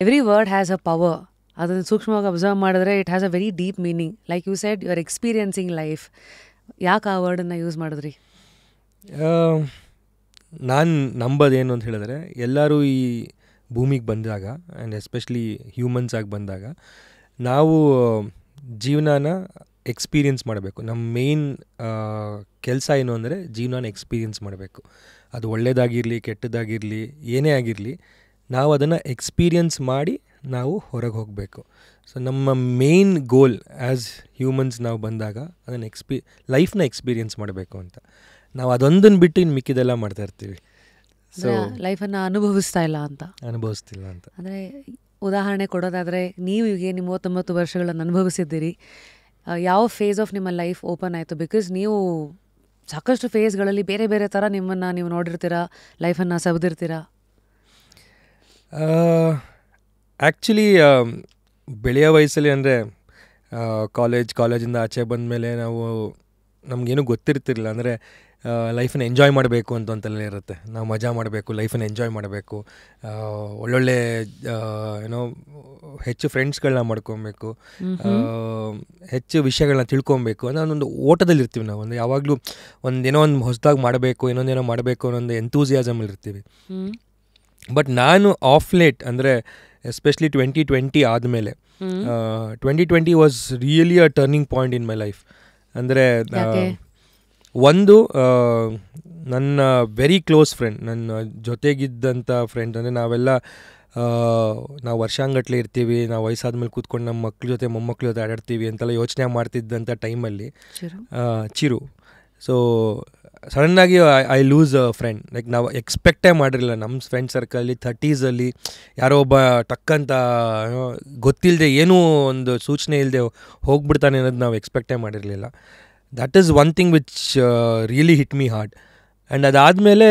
Every word has a power. ಅದನ್ನು ಸೂಕ್ಷ್ಮವಾಗಿ observe ಮಾಡಿದ್ರೆ it has a very deep meaning. Like you said you are experiencing life. ಯಾಕೆ ಆ ವರ್ಡನ್ನು use ಮಾಡಿದ್ರಿ? ನಾನು ನಂಬೋದೇನು ಅಂತ ಹೇಳಿದ್ರೆ, ಎಲ್ಲರೂ ಈ ಭೂಮಿಗೆ ಬಂದಾಗ ಆ್ಯಂಡ್ ಎಸ್ಪೆಷಲಿ ಹ್ಯೂಮನ್ಸ್ ಆಗಿ ಬಂದಾಗ ನಾವು ಜೀವನನ ಎಕ್ಸ್ಪೀರಿಯನ್ಸ್ ಮಾಡಬೇಕು. ನಮ್ಮ ಮೇಯ್ನ್ ಕೆಲಸ ಏನು ಅಂದರೆ ಜೀವನನ ಎಕ್ಸ್ಪೀರಿಯನ್ಸ್ ಮಾಡಬೇಕು. ಅದು ಒಳ್ಳೆಯದಾಗಿರಲಿ ಕೆಟ್ಟದಾಗಿರಲಿ ಏನೇ ಆಗಿರಲಿ, ನಾವು ಅದನ್ನು ಎಕ್ಸ್ಪೀರಿಯನ್ಸ್ ಮಾಡಿ ನಾವು ಹೊರಗೆ ಹೋಗಬೇಕು. ಸೊ ನಮ್ಮ ಮೇಯ್ನ್ ಗೋಲ್ ಆ್ಯಸ್ ಹ್ಯೂಮನ್ಸ್ ನಾವು ಬಂದಾಗ ಅದನ್ನು ಲೈಫ್ನ ಎಕ್ಸ್ಪೀರಿಯನ್ಸ್ ಮಾಡಬೇಕು ಅಂತ. ನಾವು ಅದೊಂದನ್ನು ಬಿಟ್ಟು ಇನ್ನು ಮಿಕ್ಕಿದೆಲ್ಲ ಮಾಡ್ತಾ ಇರ್ತೀವಿ. ಸೊ ಲೈಫನ್ನು ಅನುಭವಿಸ್ತಾ ಇಲ್ಲ ಅಂತ, ಅನುಭವಿಸ್ತಿಲ್ಲ ಅಂತ. ಅಂದರೆ ಉದಾಹರಣೆ ಕೊಡೋದಾದರೆ, ನೀವು ಈಗ 39 ವರ್ಷಗಳನ್ನು ಅನುಭವಿಸಿದ್ದೀರಿ. ಯಾವ ಫೇಸ್ ಆಫ್ ನಿಮ್ಮ ಲೈಫ್ ಓಪನ್ ಆಯಿತು? ಬಿಕಾಸ್ ನೀವು ಸಾಕಷ್ಟು ಫೇಸ್ಗಳಲ್ಲಿ ಬೇರೆ ಬೇರೆ ಥರ ನಿಮ್ಮನ್ನು ನೀವು ನೋಡಿರ್ತೀರಾ, ಲೈಫನ್ನು ಸವಿದಿರ್ತೀರಾ. ಆ್ಯಕ್ಚುಲಿ ಬೆಳೆಯೋ ವಯಸ್ಸಲ್ಲಿ ಅಂದರೆ ಕಾಲೇಜಿಂದ ಆಚೆ ಬಂದಮೇಲೆ ನಮಗೇನು ಗೊತ್ತಿರ್ತಿರಲಿಲ್ಲ. ಅಂದರೆ ಲೈಫನ್ನು ಎಂಜಾಯ್ ಮಾಡಬೇಕು ಅಂತೆಲ್ಲ ಇರುತ್ತೆ. ನಾವು ಮಜಾ ಮಾಡಬೇಕು, ಲೈಫನ್ನು ಎಂಜಾಯ್ ಮಾಡಬೇಕು, ಒಳ್ಳೊಳ್ಳೆ ಹೆಚ್ಚು ಫ್ರೆಂಡ್ಸ್ಗಳನ್ನ ಮಾಡ್ಕೊಬೇಕು, ಹೆಚ್ಚು ವಿಷಯಗಳನ್ನ ತಿಳ್ಕೊಬೇಕು ಅನ್ನೋ ಒಂದು ಓಟದಲ್ಲಿ ಇರ್ತೀವಿ ನಾವು. ಅಂದರೆ ಯಾವಾಗಲೂ ಏನೋ ಒಂದು ಹೊಸದಾಗಿ ಮಾಡಬೇಕು, ಇನ್ನೊಂದೇನೋ ಮಾಡಬೇಕು ಅನ್ನೋ ಎಂತೂಸಿಯಾಸಮಲ್ಲಿ ಇರ್ತೀವಿ. ಬಟ್ ನಾನು ಆಫ್ ಲೇಟ್ ಅಂದರೆ ಎಸ್ಪೆಷಲಿ 2020 ಆದಮೇಲೆ 2020 was really a turning point in my life. ಅಂದರೆ ಒಂದು ನನ್ನ ವೆರಿ ಕ್ಲೋಸ್ ಫ್ರೆಂಡ್, ನನ್ನ ಜೊತೆಗಿದ್ದಂಥ ಫ್ರೆಂಡ್, ಅಂದರೆ ನಾವು ವರ್ಷಾಂಗಟ್ಲೆ ಇರ್ತೀವಿ, ನಾವು ವಯಸ್ಸಾದ್ಮೇಲೆ ಕೂತ್ಕೊಂಡು ನಮ್ಮ ಮಕ್ಳ ಜೊತೆ ಮೊಮ್ಮಕ್ಳ ಜೊತೆ ಆಡಾಡ್ತೀವಿ ಅಂತೆಲ್ಲ ಯೋಚನೆ ಮಾಡ್ತಿದ್ದಂಥ ಟೈಮಲ್ಲಿ ಚಿರು. ಸೊ ಸಡನ್ನಾಗಿ I loose a friend. Like ನಾವು ಎಕ್ಸ್ಪೆಕ್ಟೇ ಮಾಡಿರಲಿಲ್ಲ ನಮ್ಮ ಫ್ರೆಂಡ್ ಸರ್ಕಲಲ್ಲಿ 30s ಯಾರೋ ಒಬ್ಬ ಟಕ್ಕಂತ ಗೊತ್ತಿಲ್ಲದೆ ಏನೂ ಒಂದು ಸೂಚನೆ ಇಲ್ಲದೆ ಹೋಗ್ಬಿಡ್ತಾನೆ ಅನ್ನೋದು ನಾವು ಎಕ್ಸ್ಪೆಕ್ಟೇ ಮಾಡಿರಲಿಲ್ಲ. That is one thing which really hit me hard. And ಅದಾದಮೇಲೆ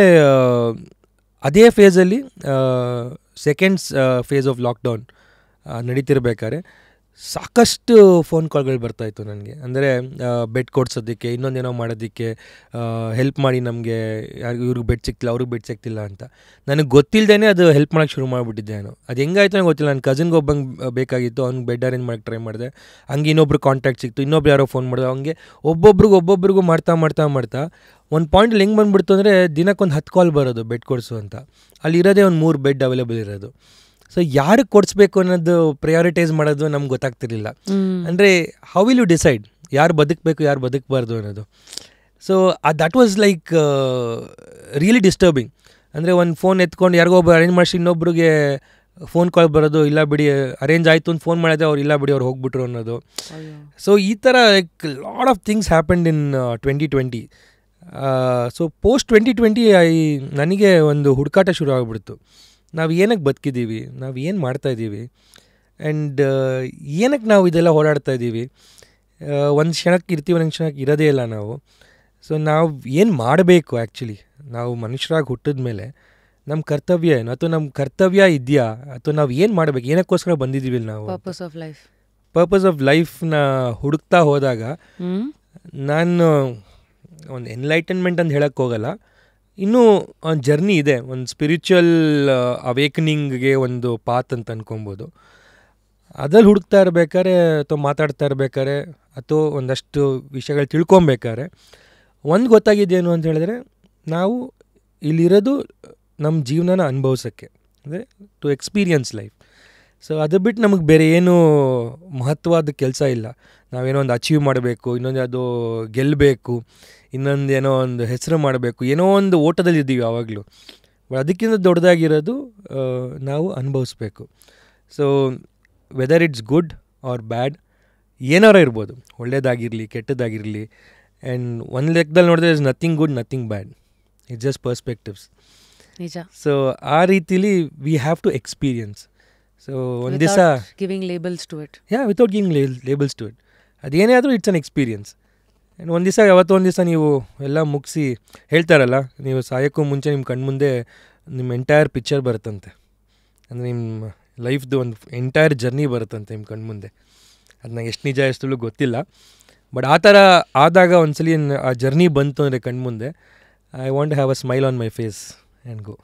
ಅದೇ ಫೇಸಲ್ಲಿ ಸೆಕೆಂಡ್ಸ್ ಫೇಸ್ ಆಫ್ ಲಾಕ್ಡೌನ್ ನಡೀತಿರ್ಬೇಕಾದ್ರೆ ಸಾಕಷ್ಟು ಫೋನ್ ಕಾಲ್ಗಳು ಬರ್ತಾಯಿತ್ತು ನನಗೆ. ಅಂದರೆ ಬೆಡ್ ಕೊಡ್ಸೋದಕ್ಕೆ, ಇನ್ನೊಂದೇನೋ ಮಾಡೋದಕ್ಕೆ, ಹೆಲ್ಪ್ ಮಾಡಿ ನಮಗೆ, ಇವ್ರಿಗೆ ಬೆಡ್ ಸಿಗ್ತಿಲ್ಲ, ಅವ್ರಿಗೆ ಬೆಡ್ ಸಿಗ್ತಿಲ್ಲ ಅಂತ. ನನಗೆ ಗೊತ್ತಿಲ್ಲದೇ ಅದು ಹೆಲ್ಪ್ ಮಾಡೋಕ್ಕೆ ಶುರು ಮಾಡಿಬಿಟ್ಟಿದ್ದೆ ನಾನು. ಅದು ಹೆಂಗಾಯ್ತು ನನಗೆ ಗೊತ್ತಿಲ್ಲ. ನನ್ನ ಕಸಿನ್ಗೆ ಒಬ್ಬಂಗೆ ಬೇಕಾಗಿತ್ತು, ಅವ್ನಿಗೆ ಬೆಡ್ ಅರೇಂಜ್ ಮಾಡೋಕ್ಕೆ ಟ್ರೈ ಮಾಡಿದೆ. ಹಂಗೆ ಇನ್ನೊಬ್ರು ಕಾಂಟ್ಯಾಕ್ಟ್ ಸಿಕ್ತು, ಇನ್ನೊಬ್ರು ಯಾರೋ ಫೋನ್ ಮಾಡಿದೆ. ಹಂಗೆ ಒಬ್ಬೊಬ್ರಿಗೂ ಮಾಡ್ತಾ ಒಂದು ಪಾಯಿಂಟಲ್ಲಿ ಹೆಂಗೆ ಬಂದುಬಿಡ್ತು ಅಂದರೆ, ದಿನಕ್ಕೊಂದು 10 ಕಾಲ್ ಬರೋದು ಬೆಡ್ ಕೊಡಿಸು ಅಂತ. ಅಲ್ಲಿರೋದೇ ಒಂದು 3 ಬೆಡ್ ಅವೈಲೇಬಲ್ ಇರೋದು. ಸೊ ಯಾರಿಗೆ ಕೊಡಿಸ್ಬೇಕು ಅನ್ನೋದು ಪ್ರಯಾರಿಟೈಸ್ ಮಾಡೋದು ನಮ್ಗೆ ಗೊತ್ತಾಗ್ತಿರ್ಲಿಲ್ಲ. ಅಂದರೆ ಹೌ ವಿಲ್ ಯು ಡಿಸೈಡ್ ಯಾರು ಬದುಕಬೇಕು ಯಾರು ಬದುಕಬಾರ್ದು ಅನ್ನೋದು. So that was like really disturbing. ಅಂದರೆ ಒಂದು ಫೋನ್ ಎತ್ಕೊಂಡು ಯಾರಿಗೋ ಒಬ್ಬ ಅರೇಂಜ್ ಮಾಡಿಸಿ ಇನ್ನೊಬ್ರಿಗೆ ಫೋನ್ ಕಾಲ್ ಬರೋದು, ಇಲ್ಲ ಬಿಡಿ ಅರೇಂಜ್ ಆಯಿತು ಅಂತ ಫೋನ್ ಮಾಡಿದೆ, ಅವ್ರು ಇಲ್ಲ ಬಿಡಿ ಅವ್ರು ಹೋಗ್ಬಿಟ್ರು ಅನ್ನೋದು. ಸೊ ಈ ಥರ like lot of things happened in 2020. So post 2020 ನನಗೆ ಒಂದು ಹುಡುಕಾಟ ಶುರು ಆಗಿಬಿಡ್ತು. ನಾವು ಏನಕ್ಕೆ ಬದುಕಿದ್ದೀವಿ, ನಾವು ಏನು ಮಾಡ್ತಾಯಿದ್ದೀವಿ, ಆ್ಯಂಡ್ ಏನಕ್ಕೆ ನಾವು ಇದೆಲ್ಲ ಓಡಾಡ್ತಾ ಇದ್ದೀವಿ. ಒಂದು ಕ್ಷಣಕ್ಕೆ ಇರ್ತೀವಿ, ಒಂದು ಕ್ಷಣಕ್ಕೆ ಇರೋದೇ ಇಲ್ಲ ನಾವು. ಸೊ ನಾವು ಏನು ಮಾಡಬೇಕು ಆ್ಯಕ್ಚುಲಿ, ನಾವು ಮನುಷ್ಯರಾಗಿ ಹುಟ್ಟಿದ ಮೇಲೆ ನಮ್ಮ ಕರ್ತವ್ಯ ಏನು, ಅಥವಾ ನಮ್ಮ ಕರ್ತವ್ಯ ಇದೆಯಾ, ಅಥವಾ ನಾವು ಏನು ಮಾಡಬೇಕು, ಏನಕ್ಕೋಸ್ಕರ ಬಂದಿದ್ದೀವಿ ನಾವು, ಪರ್ಪಸ್ ಆಫ್ ಲೈಫ್ನ ಹುಡುಕ್ತಾ ಹೋದಾಗ ನಾನು ಒಂದು ಎನ್ಲೈಟನ್ಮೆಂಟ್ ಅಂತ ಹೇಳಕ್ಕೆ ಹೋಗಲ್ಲ, ಇನ್ನೂ ಒಂದು ಜರ್ನಿ ಇದೆ, ಒಂದು ಸ್ಪಿರಿಚುವಲ್ ಅವೇಕನಿಂಗ್ಗೆ ಒಂದು ಪಾತ್ ಅಂತ ಅನ್ಕೊಬೋದು. ಅದ್ರಲ್ಲಿ ಹುಡುಕ್ತಾ ಇರ್ಬೇಕಾದ್ರೆ ಅಥವಾ ಮಾತಾಡ್ತಾ ಇರ್ಬೇಕಾದ್ರೆ ಅಥವಾ ಒಂದಷ್ಟು ವಿಷಯಗಳು ತಿಳ್ಕೊಬೇಕಾದ್ರೆ ಒಂದು ಗೊತ್ತಾಗಿದ್ದೇನು ಅಂತ ಹೇಳಿದ್ರೆ, ನಾವು ಇಲ್ಲಿರೋದು ನಮ್ಮ ಜೀವನನ ಅನುಭವಿಸೋಕ್ಕೆ, ಅಂದರೆ ಟು ಎಕ್ಸ್ಪೀರಿಯನ್ಸ್ ಲೈಫ್. ಸೊ ಅದು ಬಿಟ್ಟು ನಮಗೆ ಬೇರೆ ಏನೂ ಮಹತ್ವದ ಕೆಲಸ ಇಲ್ಲ. ನಾವೇನೋ ಒಂದು ಅಚೀವ್ ಮಾಡಬೇಕು, ಇನ್ನೊಂದು ಯಾವುದೋ ಗೆಲ್ಲಬೇಕು, ಇನ್ನೊಂದು ಏನೋ ಒಂದು ಹೆಸರು ಮಾಡಬೇಕು, ಏನೋ ಒಂದು ಓಟದಲ್ಲಿ ಇದ್ದೀವಿ ಯಾವಾಗಲೂ. ಬಟ್ ಅದಕ್ಕಿಂತ ದೊಡ್ಡದಾಗಿರೋದು ನಾವು ಅನುಭವಿಸ್ಬೇಕು. So whether it's good or bad, ಏನಾರ ಇರ್ಬೋದು, ಒಳ್ಳೆಯದಾಗಿರಲಿ ಕೆಟ್ಟದಾಗಿರಲಿ. ಆ್ಯಂಡ್ ಒಂದು ಲೆಕ್ಕದಲ್ಲಿ ನೋಡಿದ್ರೆ is nothing good nothing bad, it's just perspectives. ನಿಜ. ಸೊ ಆ ರೀತಿಲಿ we have to experience. So ಒಂದು ದಿವಸ giving labels to it, without giving labels to it, ಅದೇನೇ ಆದರೂ ಇಟ್ಸ್ ಅನ್ ಎಕ್ಸ್ಪೀರಿಯನ್ಸ್. ಆ್ಯಂಡ್ ಒಂದು ದಿವಸ ಯಾವತ್ತೋ ಒಂದು ದಿವಸ ನೀವು ಎಲ್ಲ ಮುಗಿಸಿ ಹೇಳ್ತಾರಲ್ಲ, ನೀವು ಸಾಯೋಕ್ಕೂ ಮುಂಚೆ ನಿಮ್ಮ ಕಣ್ಮುಂದೆ ನಿಮ್ಮ ಎಂಟೈರ್ ಪಿಕ್ಚರ್ ಬರುತ್ತಂತೆ. ಅಂದರೆ ನಿಮ್ಮ ಲೈಫ್ದು ಒಂದು ಎಂಟೈರ್ ಜರ್ನಿ ಬರುತ್ತಂತೆ ನಿಮ್ಮ ಕಣ್ಮುಂದೆ. ಅದು ನಂಗೆ ಎಷ್ಟು ನಿಜ ಎಷ್ಟು ಗೊತ್ತಿಲ್ಲ, ಬಟ್ ಆ ಥರ ಆದಾಗ ಒಂದ್ಸಲಿ ಆ ಜರ್ನಿ ಬಂತು ಅಂದರೆ ಕಣ್ಮುಂದೆ, I want to have a smile on my face and go.